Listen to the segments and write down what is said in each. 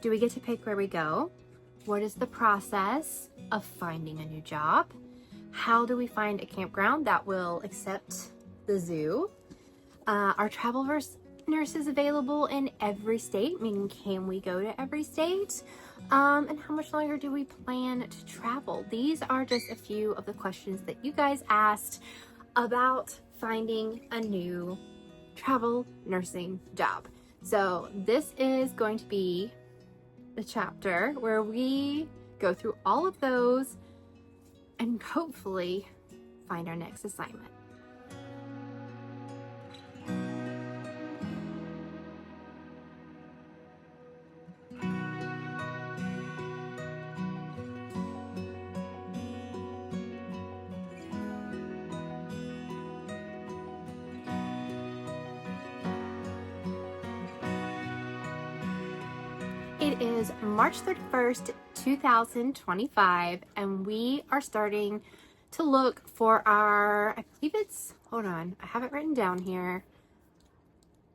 Do we get to pick where we go? What is the process of finding a new job? How do we find a campground that will accept the zoo? Are travel nurses available in every state? Meaning, can we go to every state? And how much longer do we plan to travel? These are just a few of the questions that you guys asked about finding a new travel nursing job. So this is going to be the chapter where we go through all of those and hopefully find our next assignment. It is March 31st, 2025, and we are starting to look for our, I believe it's, hold on, I have it written down here,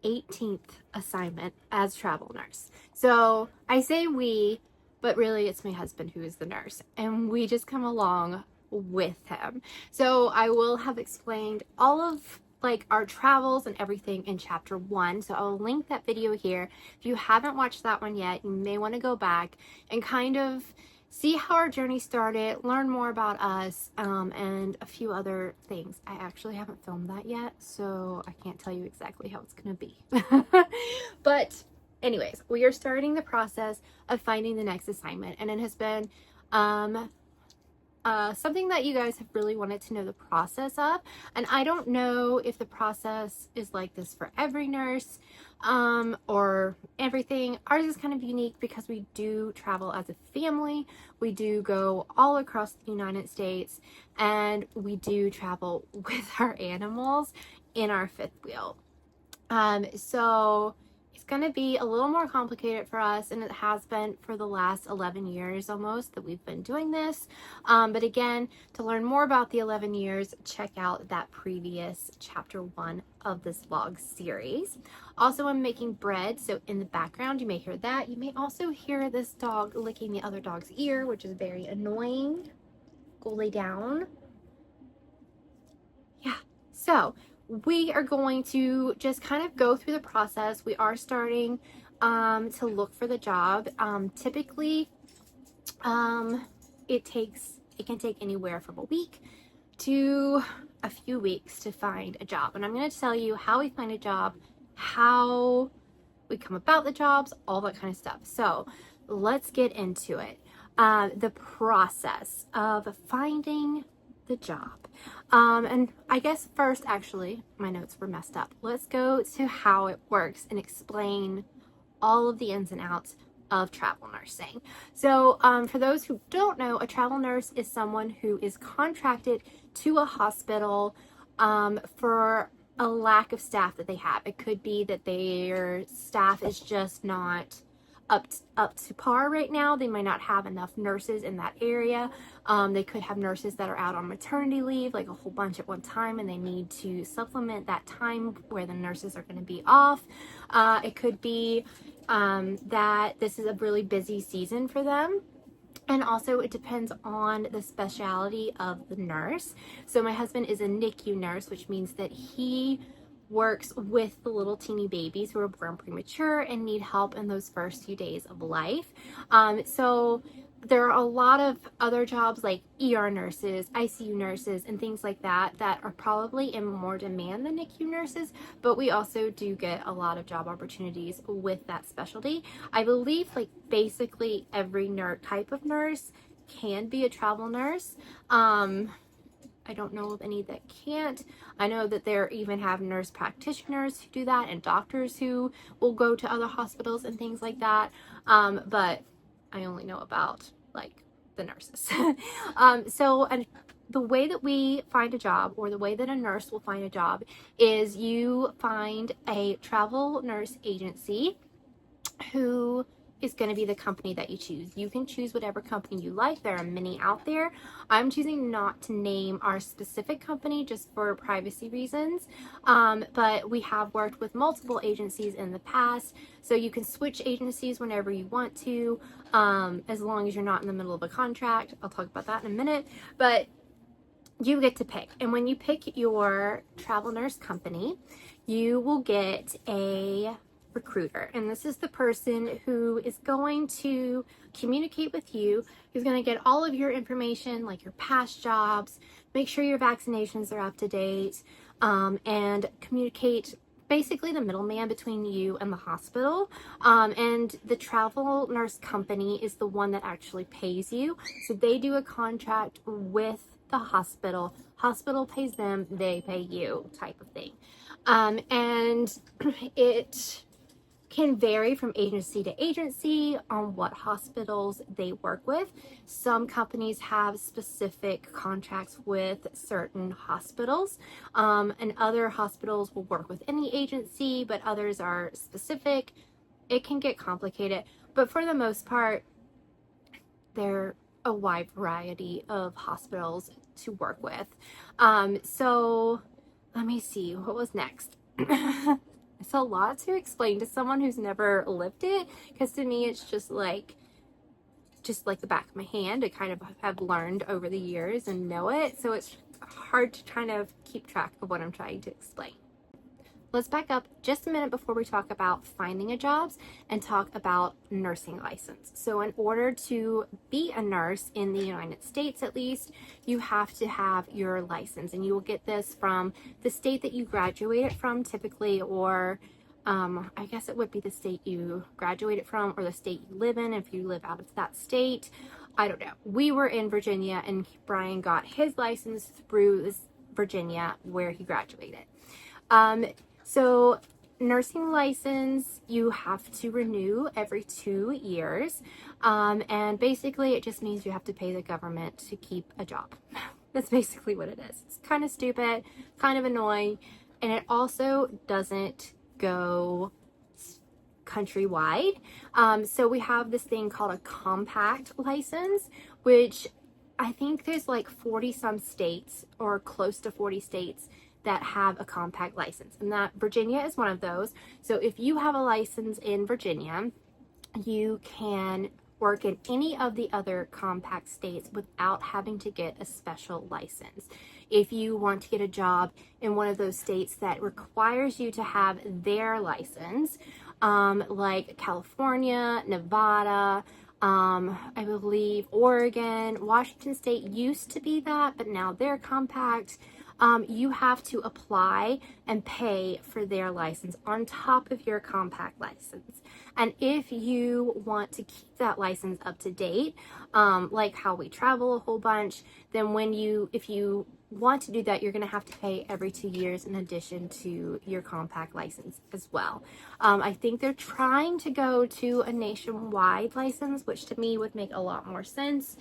18th assignment as travel nurse. So I say we, but really it's my husband who is the nurse, and we just come along with him. So I will have explained all of our travels and everything in chapter 1. So I'll link that video here. If you haven't watched that one yet, you may want to go back and kind of see how our journey started, learn more about us, and a few other things. I actually haven't filmed that yet, so I can't tell you exactly how it's going to be. But anyways, we are starting the process of finding the next assignment, and it has been something that you guys have really wanted to know the process of. And I don't know if the process is like this for every nurse or everything. Ours is kind of unique because we do travel as a family. We do go all across the United States, and we do travel with our animals in our fifth wheel. So it's going to be a little more complicated for us, and it has been for the last 11 years almost that we've been doing this. But again, to learn more about the 11 years, check out that previous chapter 1 of this vlog series. Also, I'm making bread, so in the background you may hear that. You may also hear this dog licking the other dog's ear, which is very annoying. Go lay down. Yeah, so we are going to just kind of go through the process. We are starting to look for the job. Typically, it can take anywhere from a week to a few weeks to find a job. And I'm going to tell you how we find a job, how we come about the jobs, all that kind of stuff. So let's get into it. The process of finding the job. And I guess first, actually, my notes were messed up. Let's go to how it works and explain all of the ins and outs of travel nursing. So for those who don't know, a travel nurse is someone who is contracted to a hospital for a lack of staff that they have. It could be that their staff is just not up to par right now. They might not have enough nurses in that area. They could have nurses that are out on maternity leave, like a whole bunch at one time, and they need to supplement that time where the nurses are going to be off. It could be that this is a really busy season for them. And also it depends on the specialty of the nurse. So my husband is a NICU nurse, which means that he works with the little teeny babies who are born premature and need help in those first few days of life. So there are a lot of other jobs like ER nurses, ICU nurses, and things like that that are probably in more demand than NICU nurses, but we also do get a lot of job opportunities with that specialty. I believe basically every type of nurse can be a travel nurse. I don't know of any that can't. I know that there even have nurse practitioners who do that and doctors who will go to other hospitals and things like that. But I only know about the nurses. And the way that we find a job, or the way that a nurse will find a job, is you find a travel nurse agency who is going to be the company that you choose. You can choose whatever company you like. There are many out there. I'm choosing not to name our specific company just for privacy reasons, but we have worked with multiple agencies in the past, so you can switch agencies whenever you want to, as long as you're not in the middle of a contract. I'll talk about that in a minute, but you get to pick. And when you pick your travel nurse company, you will get a recruiter, and this is the person who is going to communicate with you, who's going to get all of your information, like your past jobs, make sure your vaccinations are up to date, and communicate, basically the middleman between you and the hospital. And the travel nurse company is the one that actually pays you, so they do a contract with the hospital pays them, they pay you, type of thing. And it can vary from agency to agency on what hospitals they work with. Some companies have specific contracts with certain hospitals, and other hospitals will work with any agency, but others are specific. It can get complicated, but for the most part, they're a wide variety of hospitals to work with. So let me see, what was next? It's a lot to explain to someone who's never lived it, because to me it's just like the back of my hand. I kind of have learned over the years and know it, so it's hard to kind of keep track of what I'm trying to explain. Let's back up just a minute before we talk about finding a job and talk about nursing license. So in order to be a nurse in the United States, at least, you have to have your license, and you will get this from the state that you graduated from typically, or I guess it would be the state you graduated from or the state you live in if you live out of that state. I don't know. We were in Virginia, and Brian got his license through Virginia where he graduated. So nursing license, you have to renew every 2 years. And basically it just means you have to pay the government to keep a job. That's basically what it is. It's kind of stupid, kind of annoying. And it also doesn't go countrywide. So we have this thing called a compact license, which I think there's like 40 some states, or close to 40 states, that have a compact license, and that Virginia is one of those. So if you have a license in Virginia, you can work in any of the other compact states without having to get a special license. If you want to get a job in one of those states that requires you to have their license, like California, Nevada, I believe Oregon, Washington State used to be that, but now they're compact. You have to apply and pay for their license on top of your compact license. And if you want to keep that license up to date, like how we travel a whole bunch, then if you want to do that, you're going to have to pay every 2 years in addition to your compact license as well. I think they're trying to go to a nationwide license, which to me would make a lot more sense.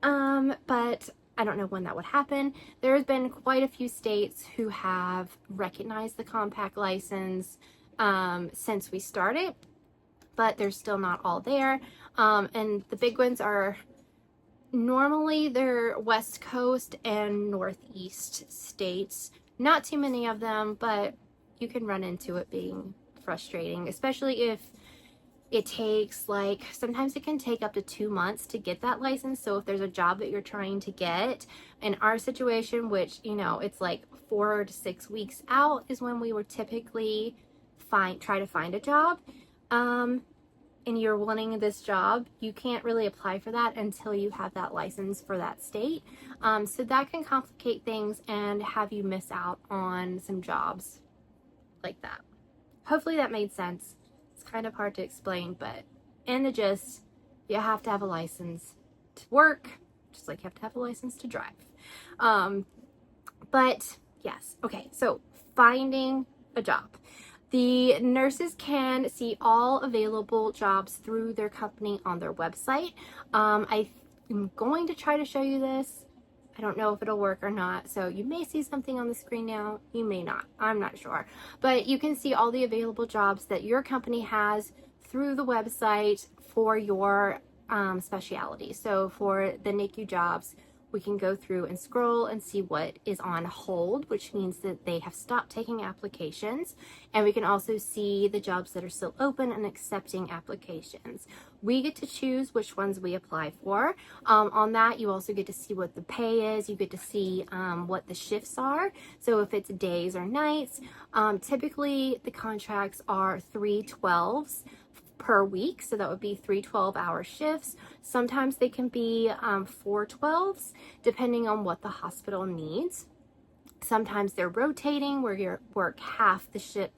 But I don't know when that would happen. There has been quite a few states who have recognized the compact license since we started, but they're still not all there. And the big ones are normally they're West Coast and Northeast states. Not too many of them, but you can run into it being frustrating, especially if it takes sometimes it can take up to 2 months to get that license. So if there's a job that you're trying to get, in our situation, which, it's like 4 to 6 weeks out is when we would typically try to find a job, and you're wanting this job, you can't really apply for that until you have that license for that state. So that can complicate things and have you miss out on some jobs like that. Hopefully that made sense. It's kind of hard to explain, but in the gist, you have to have a license to work, just like you have to have a license to drive. But yes, okay, so finding a job. The nurses can see all available jobs through their company on their website. I am going to try to show you this. I don't know if it'll work or not, so you may see something on the screen now, you may not, I'm not sure. But you can see all the available jobs that your company has through the website for your specialty. So for the NICU jobs, we can go through and scroll and see what is on hold, which means that they have stopped taking applications. And we can also see the jobs that are still open and accepting applications. We get to choose which ones we apply for. On that, you also get to see what the pay is. You get to see what the shifts are. So if it's days or nights, typically the contracts are 3/12s per week, so that would be 3 12-hour shifts. Sometimes they can be 4 12s, depending on what the hospital needs. Sometimes they're rotating, where you work half the shift,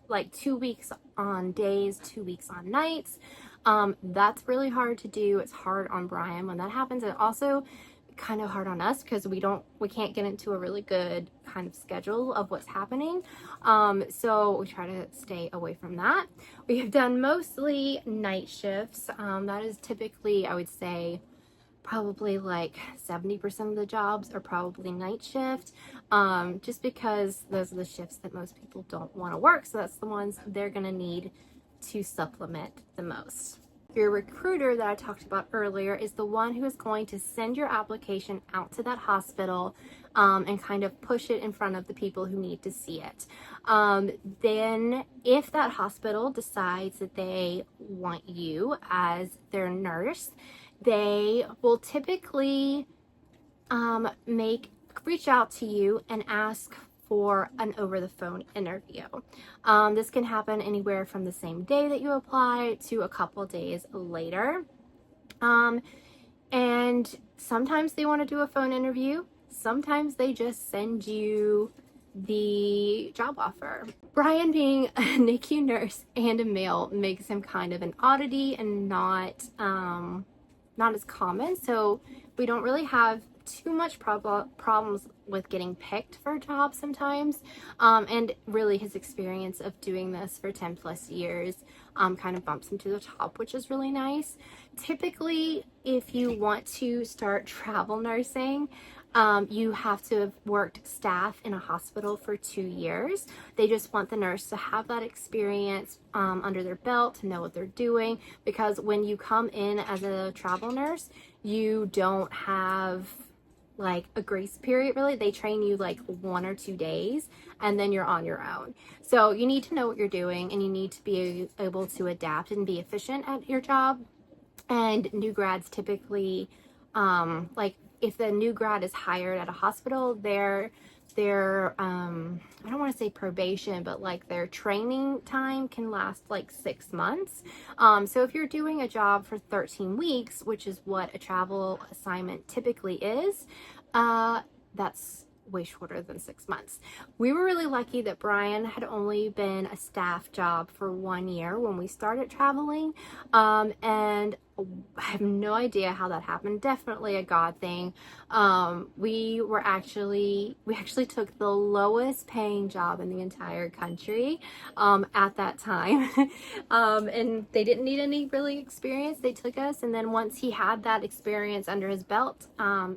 like 2 weeks on days, 2 weeks on nights. That's really hard to do. It's hard on Brian when that happens, and also kind of hard on us because we can't get into a really good kind of schedule of what's happening. So we try to stay away from that. We have done mostly night shifts. That is typically, I would say, probably like 70% of the jobs are probably night shift, just because those are the shifts that most people don't want to work. So that's the ones they're going to need to supplement the most. Your recruiter that I talked about earlier is the one who is going to send your application out to that hospital and kind of push it in front of the people who need to see it. Then if that hospital decides that they want you as their nurse, they will typically reach out to you and ask for an over-the-phone interview. This can happen anywhere from the same day that you apply to a couple days later. And sometimes they want to do a phone interview. Sometimes they just send you the job offer. Brian, being a NICU nurse and a male, makes him kind of an oddity and not as common. So we don't really have too much problems with getting picked for jobs sometimes, and really his experience of doing this for 10 plus years kind of bumps him to the top, which is really nice. Typically, if you want to start travel nursing, you have to have worked staff in a hospital for 2 years. They just want the nurse to have that experience under their belt, to know what they're doing, because when you come in as a travel nurse, you don't have like a grace period, really. They train you like 1 or 2 days and then you're on your own. So you need to know what you're doing, and you need to be able to adapt and be efficient at your job. And new grads typically, like if the new grad is hired at a hospital, their I don't want to say probation, but like their training time can last like 6 months. So if you're doing a job for 13 weeks, which is what a travel assignment typically is, that's way shorter than 6 months. We were really lucky that Brian had only been a staff job for 1 year when we started traveling, and I have no idea how that happened. Definitely a God thing. We actually took the lowest paying job in the entire country at that time. And they didn't need any really experience. They took us, and then once he had that experience under his belt,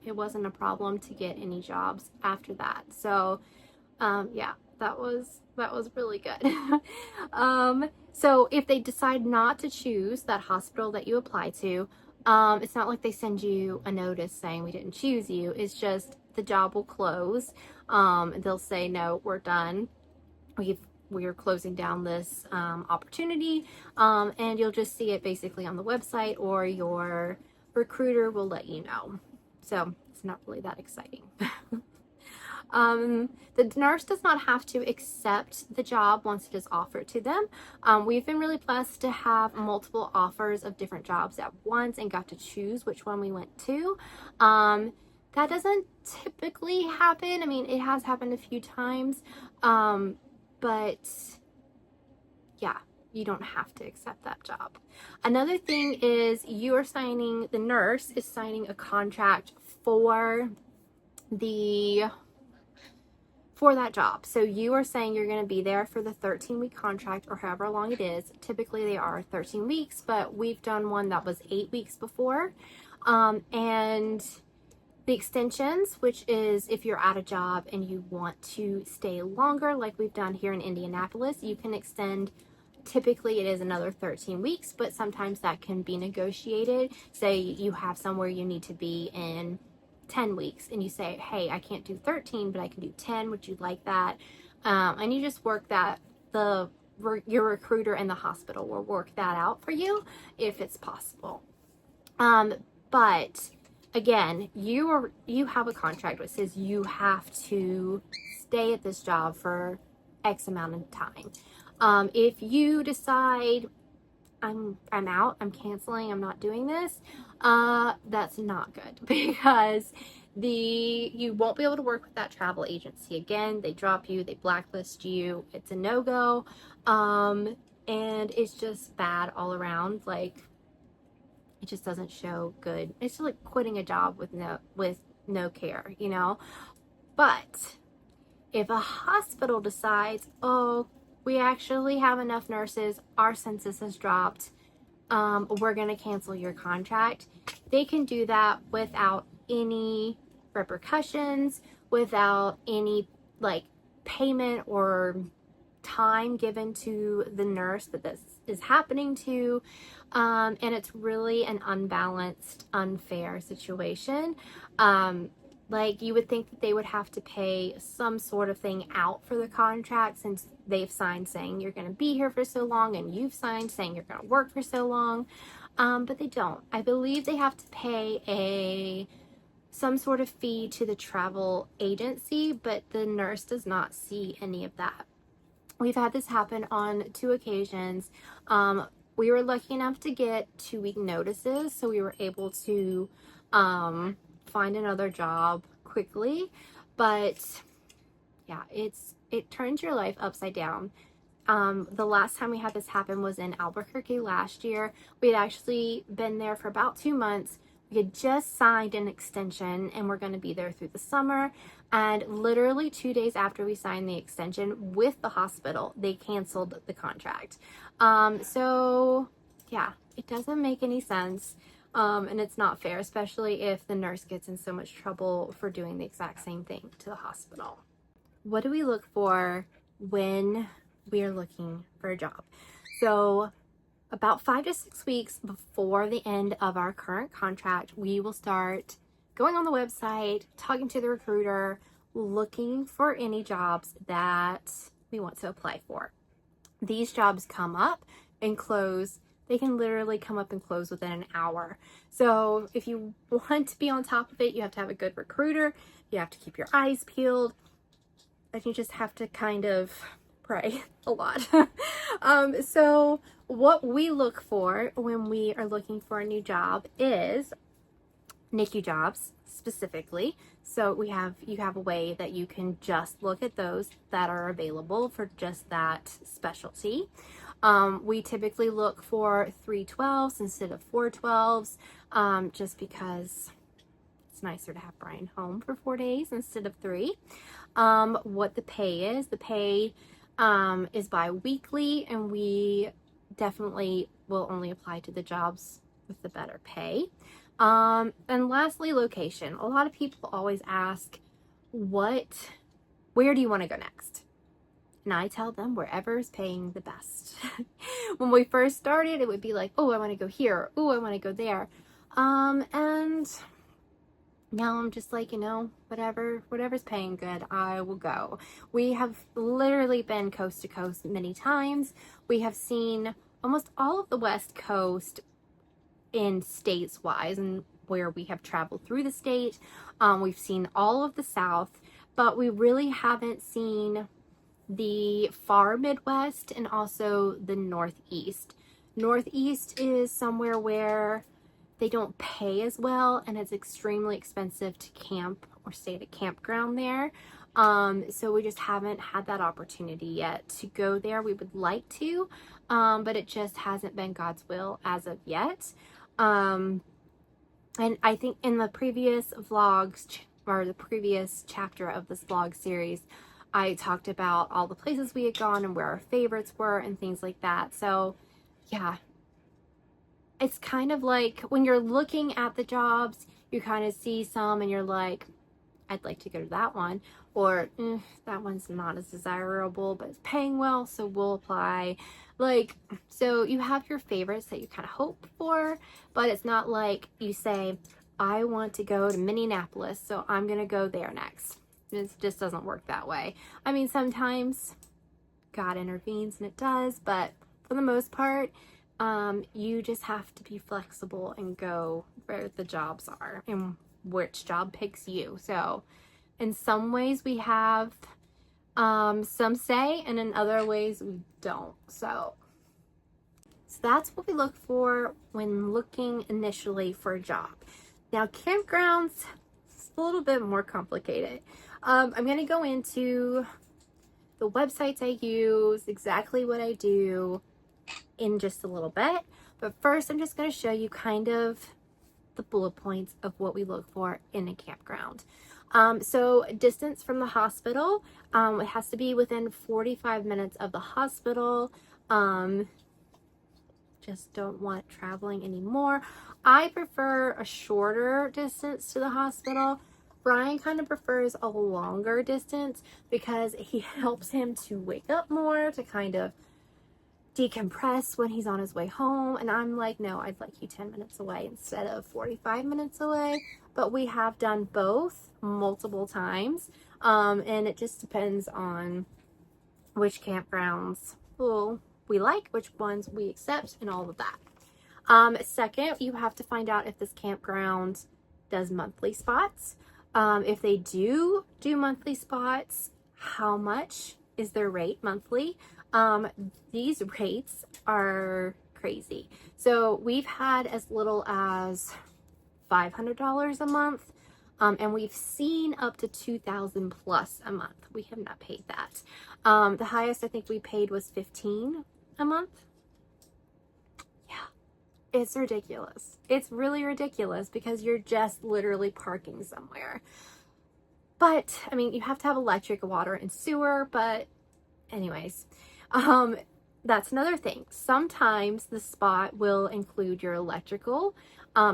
it wasn't a problem to get any jobs after that. So yeah, that was really good. So if they decide not to choose that hospital that you apply to, it's not like they send you a notice saying we didn't choose you. It's just the job will close. They'll say, no, we're done. We're closing down this opportunity. And you'll just see it basically on the website, or your recruiter will let you know. So it's not really that exciting. The nurse does not have to accept the job once it is offered to them. We've been really blessed to have multiple offers of different jobs at once and got to choose which one we went to. That doesn't typically happen. I mean, it has happened a few times, but yeah, you don't have to accept that job. Another thing is the nurse is signing a contract for that job. So you are saying you're going to be there for the 13-week contract, or however long it is. Typically they are 13 weeks, but we've done one that was 8 weeks before. And the extensions, which is if you're at a job and you want to stay longer, like we've done here in Indianapolis, you can extend Typically it is another 13 weeks, but sometimes that can be negotiated. Say you have somewhere you need to be in 10 weeks and you say, hey, I can't do 13, but I can do 10. Would you like that? And you just work that, your recruiter and the hospital will work that out for you if it's possible. But again, you have a contract which says you have to stay at this job for X amount of time. If you decide I'm out, I'm canceling, I'm not doing this, that's not good, because you won't be able to work with that travel agency again. They drop you, they blacklist you, it's a no-go, and it's just bad all around. Like, it just doesn't show good. It's just like quitting a job with no care, you know. But if a hospital decides, oh, we actually have enough nurses, our census has dropped, we're going to cancel your contract, they can do that without any repercussions, without any like payment or time given to the nurse that this is happening to. And it's really an unbalanced, unfair situation. Like, you would think that they would have to pay some sort of thing out for the contract, since they've signed saying you're going to be here for so long and you've signed saying you're going to work for so long. But they don't. I believe they have to pay some sort of fee to the travel agency, but the nurse does not see any of that. We've had this happen on 2 occasions. We were lucky enough to get 2-week notices, so we were able to find another job quickly. But yeah, it turns your life upside down. The last time we had this happen was in Albuquerque last year. We had actually been there for about 2 months. We had just signed an extension and we're going to be there through the summer. And literally 2 days after we signed the extension with the hospital, they canceled the contract. So yeah, it doesn't make any sense. And it's not fair, especially if the nurse gets in so much trouble for doing the exact same thing to the hospital. What do we look for when we are looking for a job? So about 5 to 6 weeks before the end of our current contract, we will start going on the website, talking to the recruiter, looking for any jobs that we want to apply for. These jobs come up and close. They can literally come up and close within an hour. So if you want to be on top of it, you have to have a good recruiter. You have to keep your eyes peeled. And you just have to kind of pray a lot. So what we look for when we are looking for a new job is NICU jobs specifically. So you have a way that you can just look at those that are available for just that specialty. We typically look for 312s instead of 412s, just because it's nicer to have Brian home for 4 days instead of 3. What the pay is is bi-weekly, and we definitely will only apply to the jobs with the better pay. And lastly, location. A lot of people always ask, where do you want to go next? And I tell them wherever is paying the best. When we first started, it would be like, oh, I want to go here. Oh, I want to go there. And now I'm just like, whatever's paying good, I will go. We have literally been coast to coast many times. We have seen almost all of the West Coast in states wise, and where we have traveled through the state. We've seen all of the South, but we really haven't seen the far Midwest and also the Northeast. Northeast is somewhere where they don't pay as well, and it's extremely expensive to camp or stay at a campground there. So we just haven't had that opportunity yet to go there. We would like to, but it just hasn't been God's will as of yet. And I think in the previous vlogs, or the previous chapter of this vlog series, I talked about all the places we had gone and where our favorites were and things like that. So yeah, it's kind of like when you're looking at the jobs, you kind of see some and you're like, I'd like to go to that one, or that one's not as desirable but it's paying well, so we'll apply. Like, so you have your favorites that you kind of hope for, but it's not like you say, I want to go to Minneapolis, so I'm gonna go there next. It just doesn't work that way. I mean, sometimes God intervenes and it does, but for the most part, you just have to be flexible and go where the jobs are and which job picks you. So in some ways we have some say, and in other ways we don't. So that's what we look for when looking initially for a job. Now, campgrounds, it's a little bit more complicated. I'm going to go into the websites I use, exactly what I do in just a little bit. But first, I'm just going to show you kind of the bullet points of what we look for in a campground. So distance from the hospital, it has to be within 45 minutes of the hospital. Just don't want traveling anymore. I prefer a shorter distance to the hospital. Brian kind of prefers a longer distance because he helps him to wake up more, to kind of decompress when he's on his way home. And I'm like, no, I'd like you 10 minutes away instead of 45 minutes away. But we have done both multiple times. And it just depends on which campgrounds we like, which ones we accept, and all of that. Second, you have to find out if this campground does monthly spots. If they do monthly spots, how much is their rate monthly? These rates are crazy. So we've had as little as $500 a month, and we've seen up to $2,000 plus a month. We have not paid that. The highest I think we paid was $15 a month. Yeah, it's ridiculous. It's really ridiculous because you're just literally parking somewhere. But I mean, you have to have electric, water, and sewer. But anyways, that's another thing. Sometimes the spot will include your electrical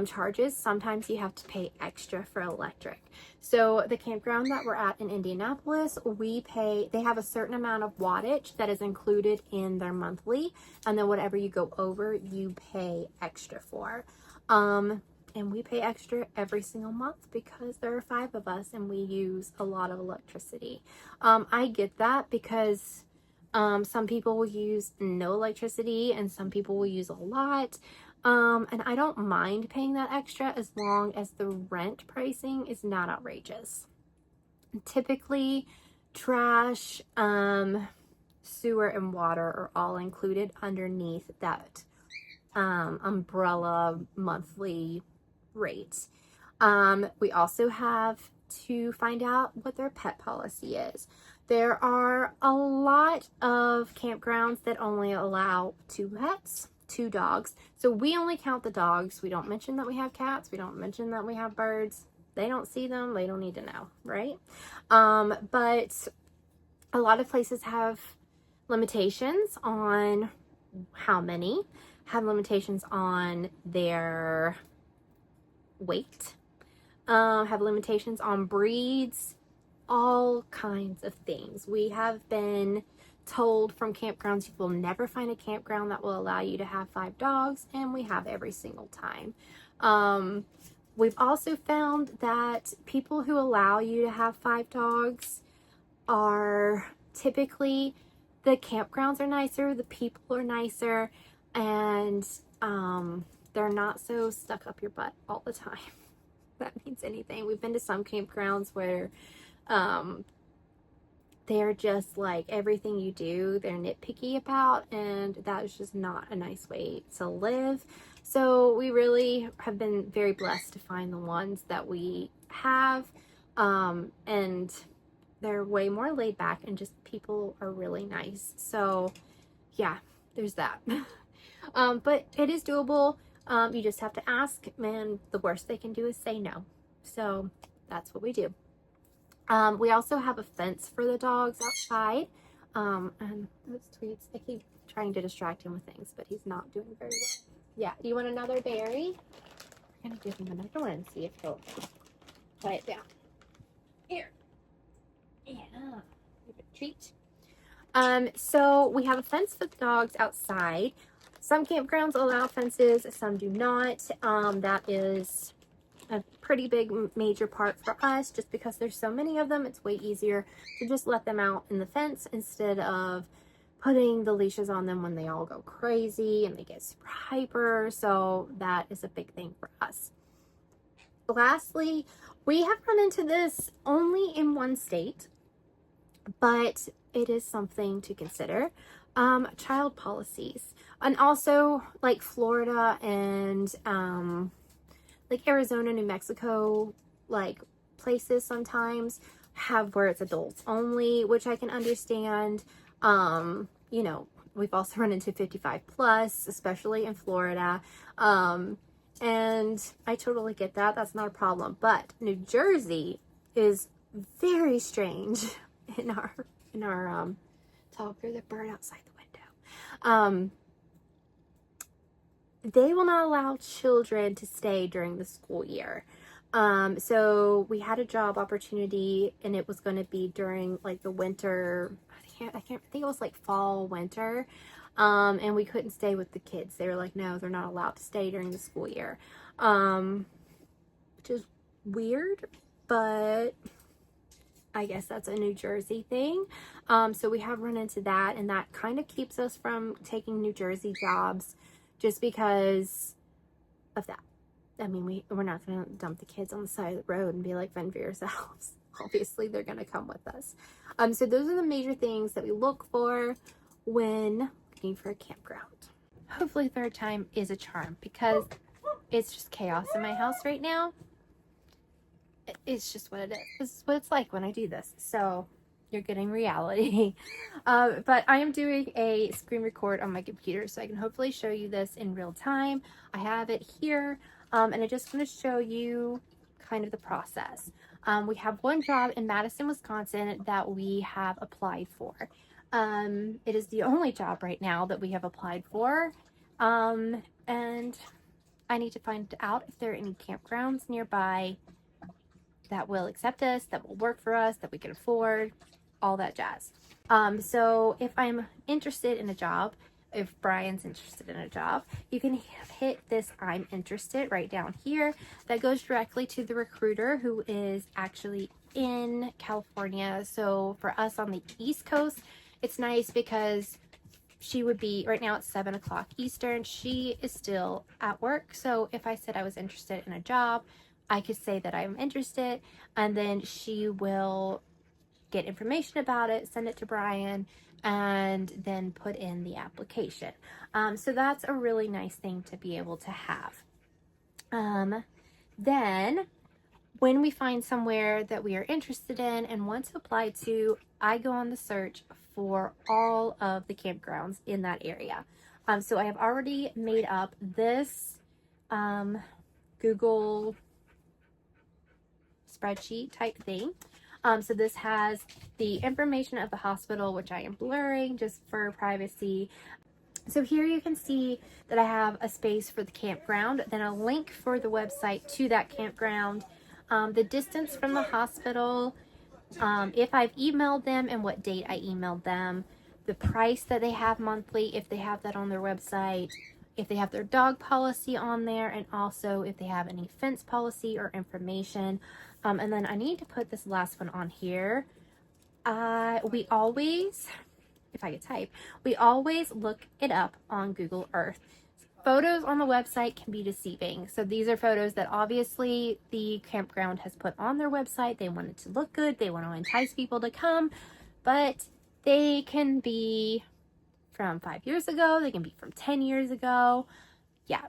charges. Sometimes you have to pay extra for electric. So the campground that we're at in Indianapolis, they have a certain amount of wattage that is included in their monthly, and then whatever you go over, you pay extra for. And we pay extra every single month because there are 5 of us and we use a lot of electricity. I get that because some people will use no electricity and some people will use a lot. And I don't mind paying that extra as long as the rent pricing is not outrageous. Typically, trash, sewer, and water are all included underneath that umbrella monthly rate. We also have to find out what their pet policy is. There are a lot of campgrounds that only allow 2 pets. 2 dogs. So we only count the dogs. We don't mention that we have cats. We don't mention that we have birds. They don't see them. They don't need to know, right? But a lot of places have limitations on how many, have limitations on their weight, have limitations on breeds, all kinds of things. We have been told from campgrounds you will never find a campground that will allow you to have 5 dogs, and we have every single time. We've also found that people who allow you to have 5 dogs are typically, the campgrounds are nicer, the people are nicer, and they're not so stuck up your butt all the time. If that means anything. We've been to some campgrounds where they're just like, everything you do, they're nitpicky about, and that is just not a nice way to live. So we really have been very blessed to find the ones that we have, and they're way more laid back, and just people are really nice. So yeah, there's that. But it is doable. You just have to ask, man. The worst they can do is say no. So that's what we do. We also have a fence for the dogs outside. And those tweets, I keep trying to distract him with things, but he's not doing very well. Yeah, do you want another berry? We're gonna give him another one and see if he'll quiet down. Here. Yeah. Give it a treat. So we have a fence for the dogs outside. Some campgrounds allow fences, some do not. That is a pretty big major part for us, just because there's so many of them. It's way easier to just let them out in the fence instead of putting the leashes on them when they all go crazy and they get super hyper. So that is a big thing for us. Lastly, we have run into this only in one state, but it is something to consider. Child policies, and also like Florida and like Arizona, New Mexico, like places sometimes have where it's adults only, which I can understand. You know, we've also run into 55 plus, especially in Florida. And I totally get that. That's not a problem. But New Jersey is very strange in our talk through the bird outside the window. They will not allow children to stay during the school year. So we had a job opportunity, and it was going to be during like the winter. I think it was like fall, winter. And we couldn't stay with the kids. They were like, no, they're not allowed to stay during the school year. Which is weird, but I guess that's a New Jersey thing. So we have run into that, and that kind of keeps us from taking New Jersey jobs just because of that. I mean, we're not going to dump the kids on the side of the road and be like, fend for yourselves. Obviously, they're going to come with us. So those are the major things that we look for when looking for a campground. Hopefully third time is a charm, because it's just chaos in my house right now. It's just what it is. This is what it's like when I do this. So you're getting reality. But I am doing a screen record on my computer, so I can hopefully show you this in real time. I have it here, and I just want to show you kind of the process. We have one job in Madison, Wisconsin that we have applied for. It is the only job right now that we have applied for. And I need to find out if there are any campgrounds nearby that will accept us, that will work for us, that we can afford, all that jazz. So if I'm interested in a job, if Brian's interested in a job, you can hit this I'm interested right down here. That goes directly to the recruiter, who is actually in California. So for us on the East Coast, it's nice because she would be, right now it's 7 o'clock Eastern. She is still at work. So if I said I was interested in a job, I could say that I'm interested, and then she will get information about it, send it to Brian, and then put in the application. So that's a really nice thing to be able to have. Then when we find somewhere that we are interested in and want to apply to, I go on the search for all of the campgrounds in that area. So I have already made up this Google spreadsheet type thing. So this has the information of the hospital, which I am blurring just for privacy. So here you can see that I have a space for the campground, then a link for the website to that campground, the distance from the hospital, if I've emailed them and what date I emailed them, the price that they have monthly, if they have that on their website, if they have their dog policy on there, and also if they have any fence policy or information. And then I need to put this last one on here. We always, if I could type, we always look it up on Google Earth. Photos on the website can be deceiving. So these are photos that obviously the campground has put on their website. They want it to look good. They want to entice people to come, but they can be from 5 years ago. They can be from 10 years ago. Yeah.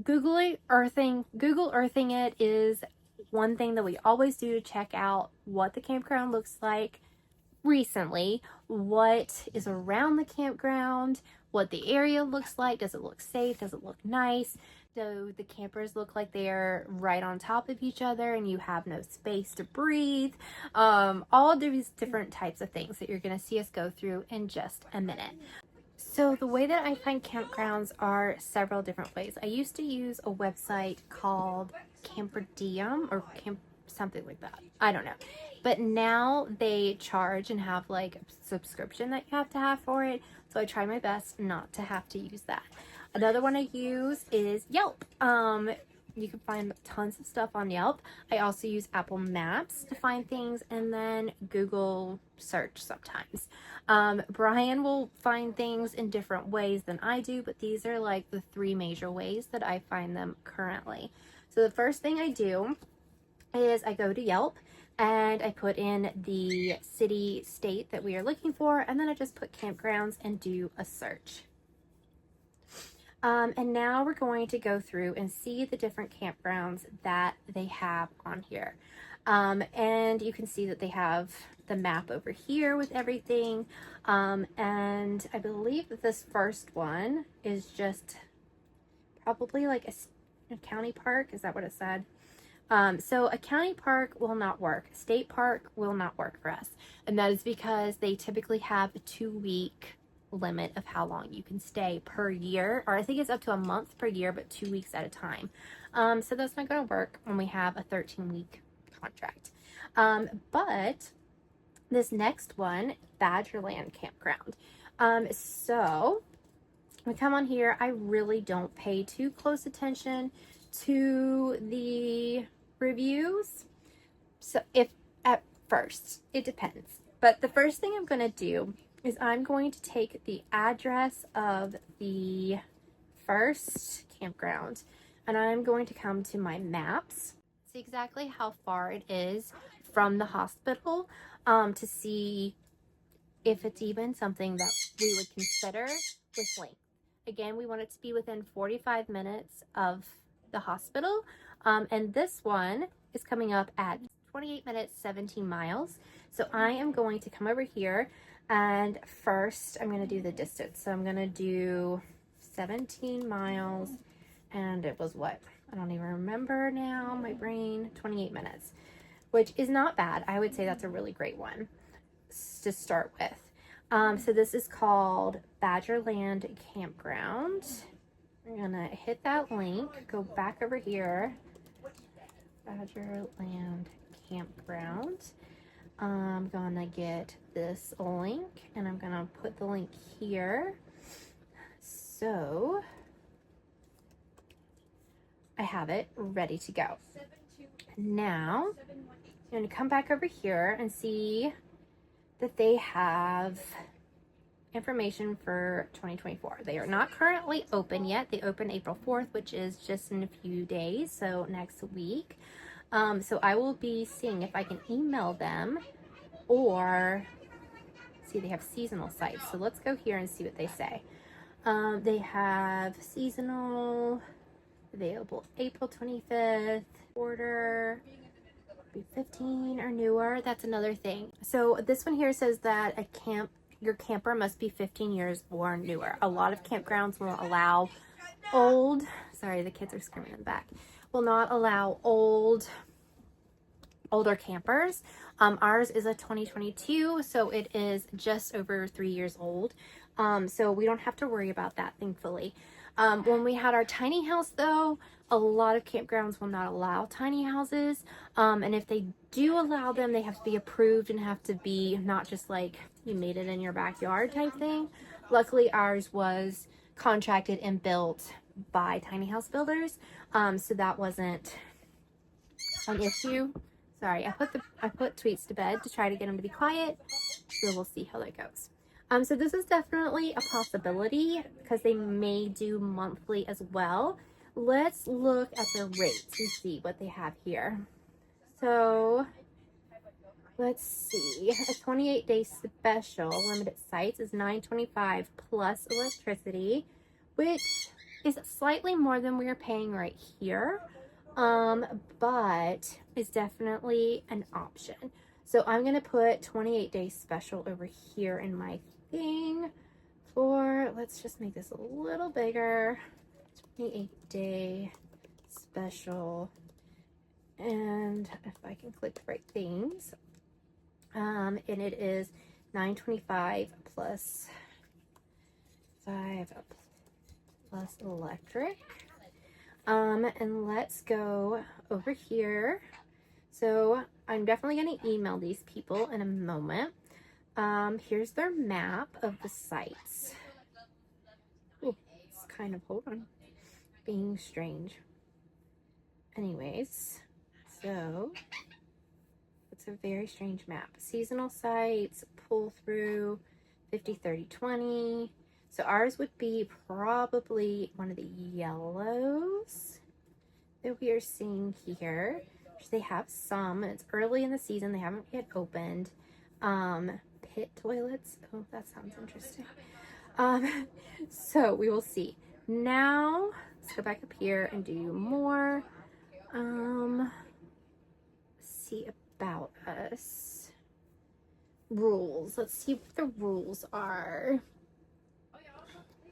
Google Earthing it is one thing that we always do to check out what the campground looks like recently, what is around the campground, what the area looks like. Does it look safe? Does it look nice? Do the campers look like they're right on top of each other and you have no space to breathe? All of these different types of things that you're going to see us go through in just a minute. So the way that I find campgrounds are several different ways. I used to use a website called Camper Diem or something like that. I don't know. But now they charge and have like a subscription that you have to have for it. So I try my best not to have to use that. Another one I use is Yelp. You can find tons of stuff on Yelp. I also use Apple Maps to find things, and then Google search sometimes. Brian will find things in different ways than I do, but these are like the 3 major ways that I find them currently. So the first thing I do is I go to Yelp and I put in the city, state that we are looking for, and then I just put campgrounds and do a search. And now we're going to go through and see the different campgrounds that they have on here. And you can see that they have the map over here with everything. And I believe that this first one is just probably like a county park. Is that what it said? So a county park will not work. A state park will not work for us. And that is because they typically have a 2-week limit of how long you can stay per year, or I think it's up to a month per year, but 2 weeks at a time. So that's not going to work when we have a 13-week contract. But this next one, Badgerland Campground. So we come on here. I really don't pay too close attention to the reviews. So if at first, it depends. But the first thing I'm going to do is I'm going to take the address of the first campground and I'm going to come to my maps, see exactly how far it is from the hospital, to see if it's even something that we would consider with length. Again, we want it to be within 45 minutes of the hospital, and this one is coming up at 28 minutes, 17 miles. So I am going to come over here, and first I'm going to do the distance. So I'm going to do 17 miles, and it was what? I don't even remember now, my brain, 28 minutes, which is not bad. I would say that's a really great one to start with. So this is called Badgerland Campground. I'm going to hit that link, go back over here, Badgerland Campground. I'm gonna get this link and I'm gonna put the link here. So I have it ready to go. Now I'm gonna come back over here and see that they have information for 2024. They are not currently open yet. They open April 4th, which is just in a few days, so next week. So I will be seeing if I can email them, or see, they have seasonal sites. So let's go here and see what they say. They have seasonal available April 25th, order be 15 or newer. That's another thing. So this one here says that your camper must be 15 years or newer. A lot of campgrounds will allow sorry, the kids are screaming in the back, will not allow older campers. Ours is a 2022, so it is just over 3 years old. So we don't have to worry about that, thankfully. When we had our tiny house, though, a lot of campgrounds will not allow tiny houses. And if they do allow them, they have to be approved and have to be not just like you made it in your backyard type thing. Luckily, ours was contracted and built by tiny house builders, so that wasn't an issue. Sorry, I put Tweets to bed to try to get him to be quiet, so we'll see how that goes. So this is definitely a possibility because they may do monthly as well. Let's look at the rates and see what they have here. So let's see, a 28-day special limited sites is $9.25 plus electricity, which is slightly more than we are paying right here, but is definitely an option. So I'm going to put 28-day special over here in my thing for, let's just make this a little bigger, 28-day special, and if I can click the right things, and it is $9.25 plus 5 plus electric. And let's go over here So I'm definitely going to email these people in a moment. Here's their map of the sites. Oh, it's kind of, hold on, being strange. Anyways, so it's a very strange map. Seasonal sites, pull through, 50, 30, 20. So ours would be probably one of the yellows that we are seeing here. They have some. It's early in the season. They haven't yet opened. Pit toilets. Oh, that sounds interesting. So we will see. Now, let's go back up here and do more. See about us. Rules. Let's see what the rules are.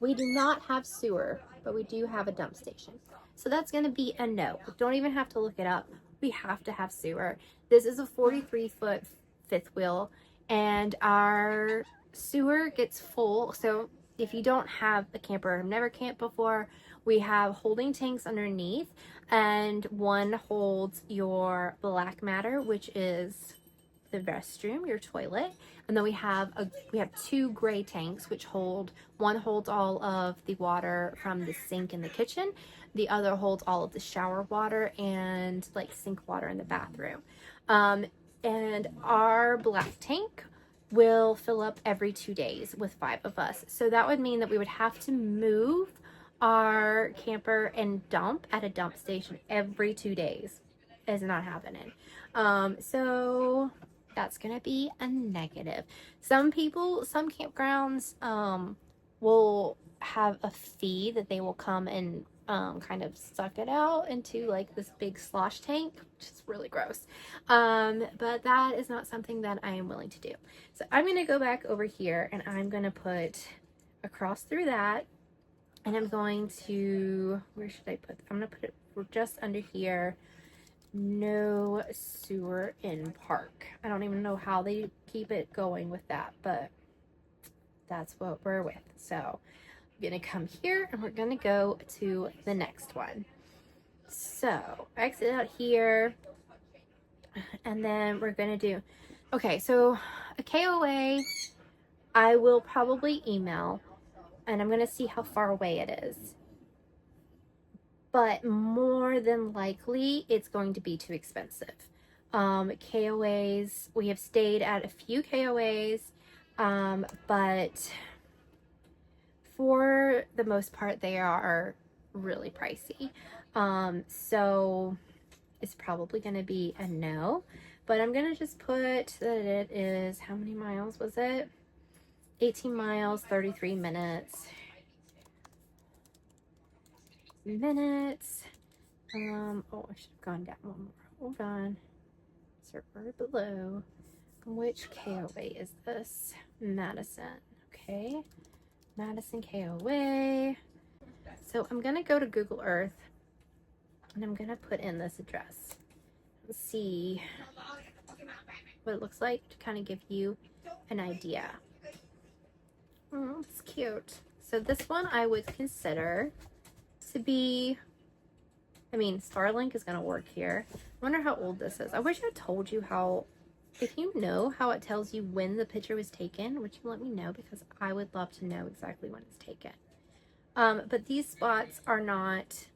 We do not have sewer, but we do have a dump station. So that's going to be a no. Don't even have to look it up. We have to have sewer. This is a 43-foot fifth wheel, and our sewer gets full. So if you don't have a camper or have never camped before, we have holding tanks underneath, and one holds your black matter, which is the restroom, your toilet, and then we have two gray tanks, which one holds all of the water from the sink in the kitchen, the other holds all of the shower water and like sink water in the bathroom. And our black tank will fill up every 2 days with 5 of us. So that would mean that we would have to move our camper and dump at a dump station every 2 days. It's not happening. So that's gonna be a negative. Some campgrounds will have a fee that they will come and kind of suck it out into like this big slosh tank, which is really gross. But that is not something that I am willing to do. So I'm gonna go back over here and I'm gonna put across through that, and I'm going to, where should I put? I'm gonna put it just under here. No sewer in park. I don't even know how they keep it going with that, but that's what we're with. So I'm gonna come here and we're gonna go to the next one. So exit out here, and then we're gonna do, okay, so a KOA I will probably email, and I'm gonna see how far away it is. But more than likely, it's going to be too expensive. KOAs, we have stayed at a few KOAs, but for the most part, they are really pricey. So it's probably going to be a no, but I'm going to just put that it is, how many miles was it? 18 miles, 33 minutes. Oh, I should have gone down one more. Hold on. Server below. Which KOA is this? Madison. Okay. Madison KOA. So I'm gonna go to Google Earth and I'm gonna put in this address and see what it looks like to kind of give you an idea. Oh, it's cute. So this one I would consider to be, I mean, Starlink is going to work here. I wonder how old this is. I wish I told you how, if you know how it tells you when the picture was taken, would you let me know? Because I would love to know exactly when it's taken. But these spots are not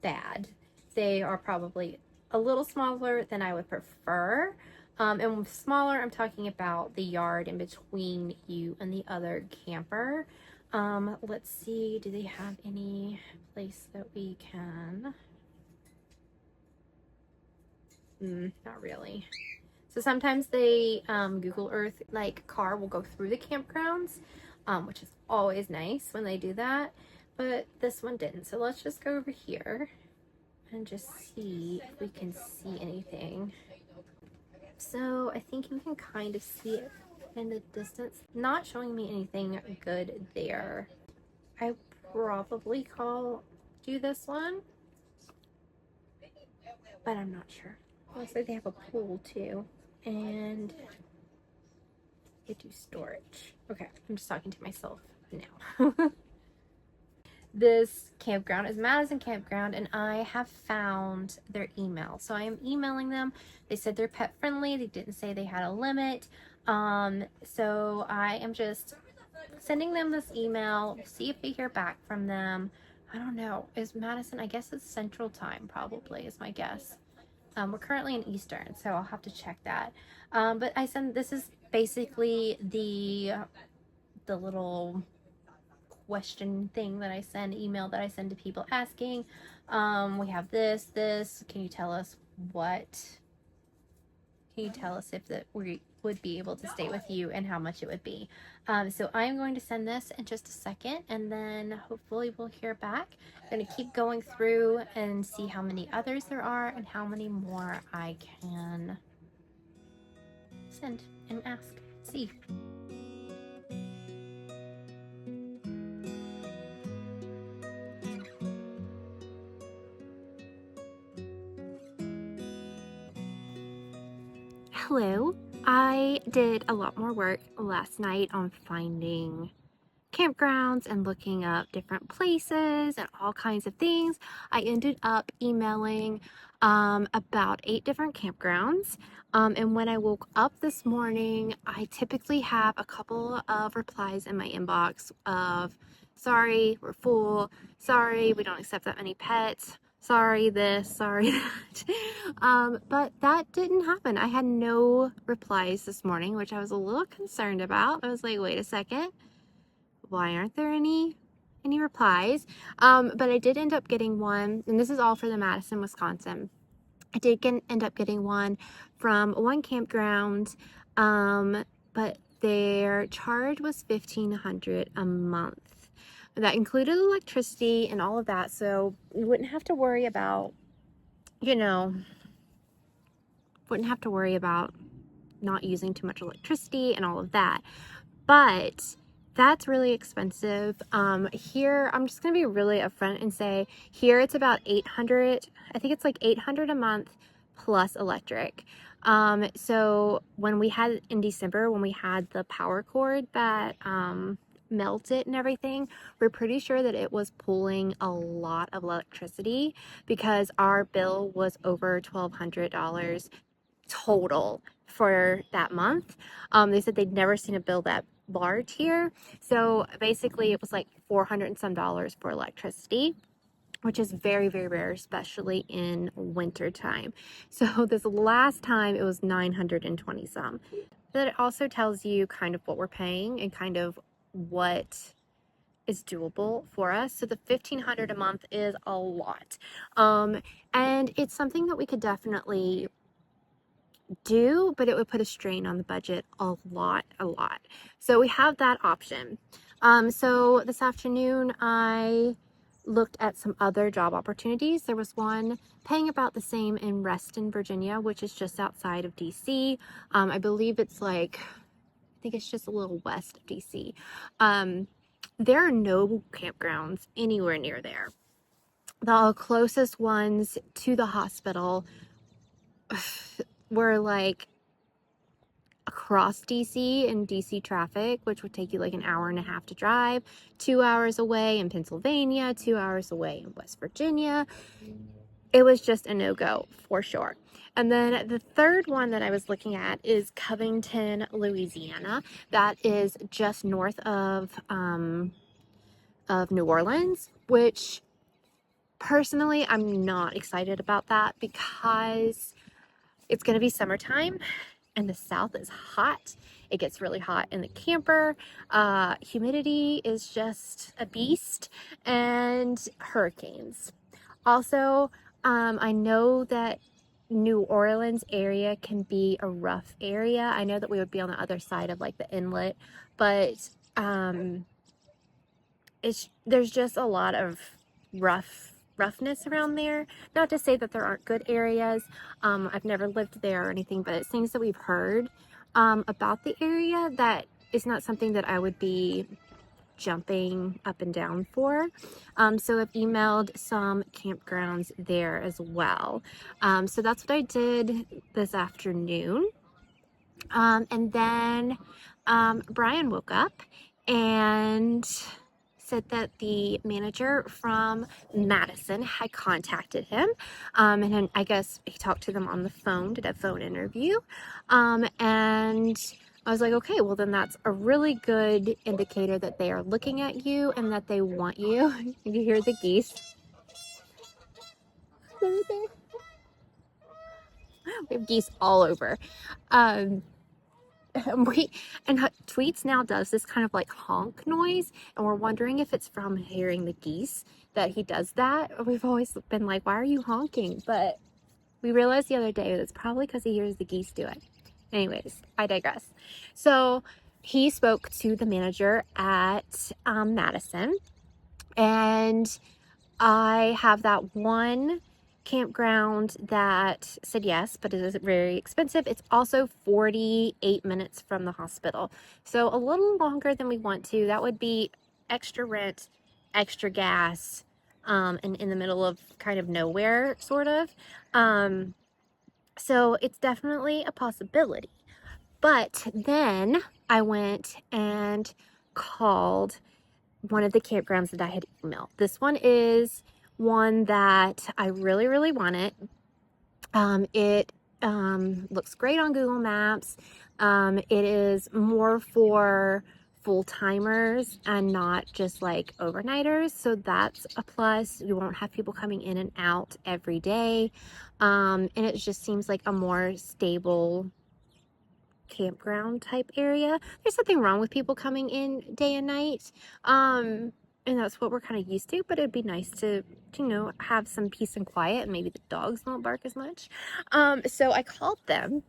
bad. They are probably a little smaller than I would prefer. And with smaller, I'm talking about the yard in between you and the other camper. Let's see, do they have any place that we can? Not really. So sometimes they, Google Earth, like car will go through the campgrounds, which is always nice when they do that, but this one didn't. So let's just go over here and just see if we can see anything. So I think you can kind of see it in the distance. Not showing me anything good there. I probably do this one, but I'm not sure. Looks like they have a pool too, and they do storage. Okay, I'm just talking to myself now. this campground is Madison Campground, and I have found their email. So I am emailing them. They said they're pet friendly. They didn't say they had a limit. So I am just sending them this email, see if we hear back from them. I don't know. Is Madison, I guess it's Central Time, probably, is my guess. We're currently in Eastern, so I'll have to check that. But this is basically the little question thing that I send, email that I send to people asking, we have this, can you tell us if that we would be able to stay with you and how much it would be. So I'm going to send this in just a second, and then hopefully we'll hear back. I'm going to keep going through and see how many others there are and how many more I can send and ask. See. Hello. I did a lot more work last night on finding campgrounds and looking up different places and all kinds of things. I ended up emailing about 8 different campgrounds. And when I woke up this morning, I typically have a couple of replies in my inbox of, sorry, we're full. Sorry, we don't accept that many pets. Sorry this, sorry that. But that didn't happen. I had no replies this morning, which I was a little concerned about. I was like, wait a second. Why aren't there any replies? But I did end up getting one, and this is all for the Madison, Wisconsin. I did end up getting one from one campground, but their charge was $1,500 a month. That included electricity and all of that, so you wouldn't have to worry about, not using too much electricity and all of that. But that's really expensive. Here, I'm just going to be really upfront and say, here it's about $800. I think it's like $800 a month plus electric. So when we had, in December, when we had the power cord that melted and everything, we're pretty sure that it was pulling a lot of electricity because our bill was over $1,200 total for that month. They said they'd never seen a bill that large here. So basically it was like $400 and some for electricity, which is very, very rare, especially in winter time. So this last time it was 920 some. But it also tells you kind of what we're paying and kind of what is doable for us. So the $1,500 a month is a lot. And it's something that we could definitely do, but it would put a strain on the budget a lot. So we have that option. So this afternoon I looked at some other job opportunities. There was one paying about the same in Reston, Virginia, which is just outside of DC. I believe it's like, I think it's just a little west of DC. There are no campgrounds anywhere near there. The closest ones to the hospital were like across DC in DC traffic, which would take you like an hour and a half to drive, 2 hours away in Pennsylvania, 2 hours away in West Virginia. It was just a no-go for sure. And then the third one that I was looking at is Covington, Louisiana. That is just north of New Orleans, which personally I'm not excited about that because it's going to be summertime and the South is hot. It gets really hot in the camper. Humidity is just a beast, and hurricanes. Also, I know that New Orleans area can be a rough area. I know that we would be on the other side of like the inlet, but there's just a lot of roughness around there. Not to say that there aren't good areas. I've never lived there or anything, but it's things that we've heard about the area that is not something that I would be jumping up and down for. So I've emailed some campgrounds there as well. So that's what I did this afternoon. And then Brian woke up and said that the manager from Madison had contacted him, and then I guess he talked to them on the phone, did a phone interview, and I was like, okay, well then that's a really good indicator that they are looking at you and that they want you. You hear the geese? Right there. We have geese all over. Um, and Tweets now does this kind of like honk noise, and we're wondering if it's from hearing the geese that he does that. We've always been like, why are you honking? But we realized the other day that it's probably because he hears the geese do it. Anyways, I digress. So he spoke to the manager at Madison, and I have that one campground that said yes, but it is very expensive. It's also 48 minutes from the hospital. So a little longer than we want to. That would be extra rent, extra gas, and in the middle of kind of nowhere, sort of. So it's definitely a possibility. But then I went and called one of the campgrounds that I had emailed. This one is one that I really, really wanted. It looks great on Google Maps. It is more for full-timers and not just like overnighters, so that's a plus. You won't have people coming in and out every day, and it just seems like a more stable campground type area. There's nothing wrong with people coming in day and night, and that's what we're kind of used to, but it'd be nice to, you know, have some peace and quiet, and maybe the dogs won't bark as much. So I called them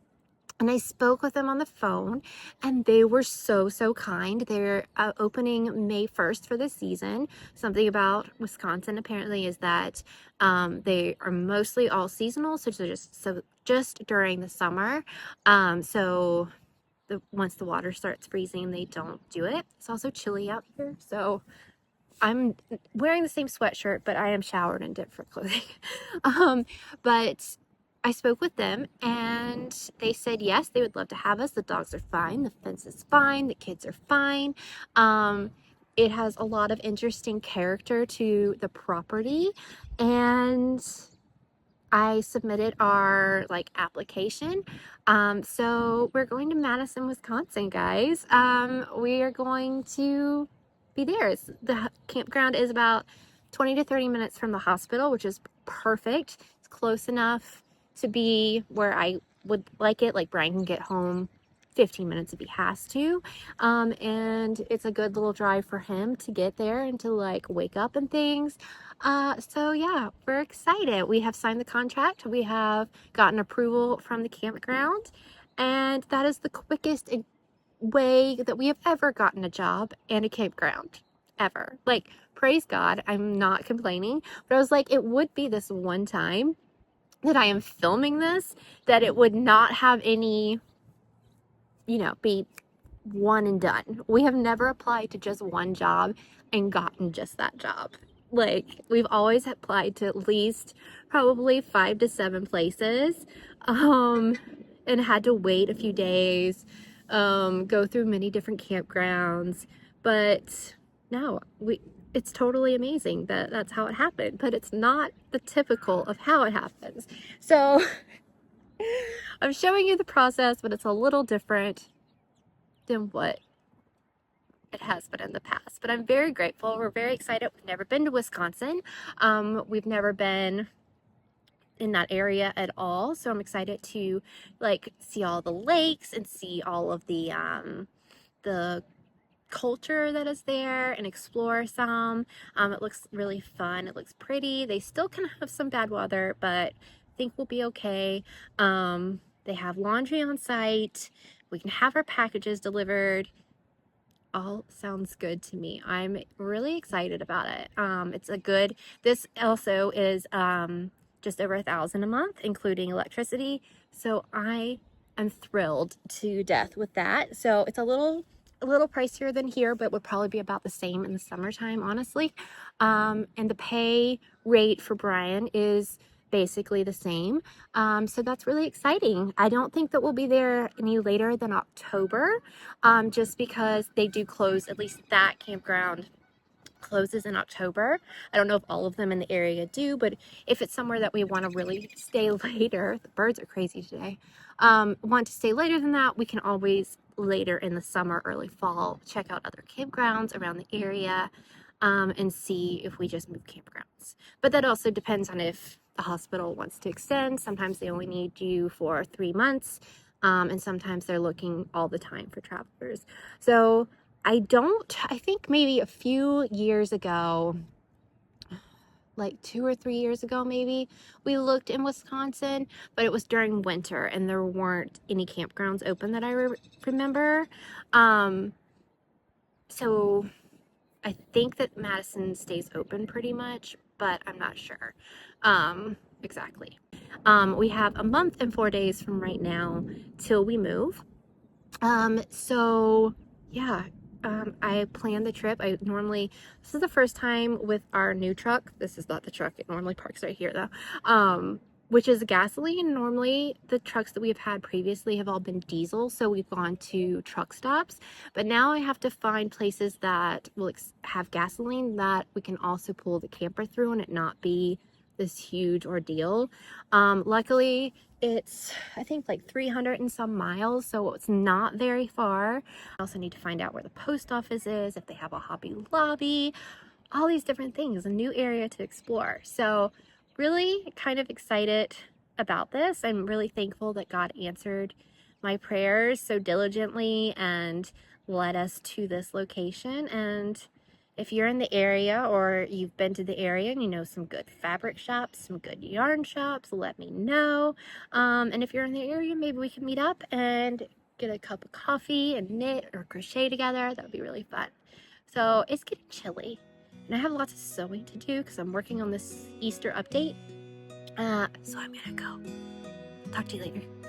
and I spoke with them on the phone, and they were so, so kind. They're opening May 1st for the season. Something about Wisconsin apparently is that they are mostly all seasonal, so just during the summer. So once the water starts freezing, they don't do it. It's also chilly out here, so I'm wearing the same sweatshirt, but I am showered in different clothing. But I spoke with them, and they said yes, they would love to have us. The dogs are fine, the fence is fine, the kids are fine. It has a lot of interesting character to the property, and I submitted our like application. So we're going to Madison, Wisconsin, guys. We are going to be there. The campground is about 20 to 30 minutes from the hospital, which is perfect. It's close enough to be where I would like it. Like Brian can get home 15 minutes if he has to. And it's a good little drive for him to get there and to like wake up and things. So yeah, we're excited. We have signed the contract. We have gotten approval from the campground, and that is the quickest way that we have ever gotten a job and a campground ever. Like, praise God, I'm not complaining, but I was like, it would be this one time that I am filming this, that it would not have any, you know, be one and done. We have never applied to just one job and gotten just that job. Like, we've always applied to at least probably 5 to 7 places, and had to wait a few days, go through many different campgrounds. But no, it's totally amazing that that's how it happened, but it's not the typical of how it happens. So I'm showing you the process, but it's a little different than what it has been in the past. But I'm very grateful. We're very excited. We've never been to Wisconsin. We've never been in that area at all. So I'm excited to like see all the lakes and see all of the culture that is there and explore some. It looks really fun. It looks pretty. They still can have some bad weather, but I think we'll be okay. They have laundry on site. We can have our packages delivered. All sounds good to me. I'm really excited about it. This also is just over $1,000 a month, including electricity. So I am thrilled to death with that. So it's a little pricier than here, but would probably be about the same in the summertime, honestly. And the pay rate for Brian is basically the same. So that's really exciting. I don't think that we'll be there any later than October, just because they do close at least that campground closes in October. I don't know if all of them in the area do, but if it's somewhere that we want to really stay later, the birds are crazy today, want to stay later than that, we can always later in the summer, early fall, check out other campgrounds around the area, and see if we just move campgrounds. But that also depends on if the hospital wants to extend. Sometimes they only need you for 3 months, and sometimes they're looking all the time for travelers. So I think maybe a few years ago, like 2 or 3 years ago maybe, we looked in Wisconsin, but it was during winter and there weren't any campgrounds open that I remember. So I think that Madison stays open pretty much, but I'm not sure exactly. We have a month and 4 days from right now till we move. So yeah, I planned the trip. This is the first time with our new truck. This is not the truck. It normally parks right here though. Which is gasoline. Normally the trucks that we've had previously have all been diesel. So we've gone to truck stops, but now I have to find places that will have gasoline that we can also pull the camper through and it not be this huge ordeal. Luckily it's, I think, like 300 and some miles, so it's not very far. I also need to find out where the post office is, if they have a Hobby Lobby, all these different things, a new area to explore. So really kind of excited about this. I'm really thankful that God answered my prayers so diligently and led us to this location. And if you're in the area or you've been to the area and you know some good fabric shops, some good yarn shops, let me know. And if you're in the area, maybe we can meet up and get a cup of coffee and knit or crochet together. That would be really fun. So it's getting chilly and I have lots of sewing to do because I'm working on this Easter update. So I'm gonna go. Talk to you later.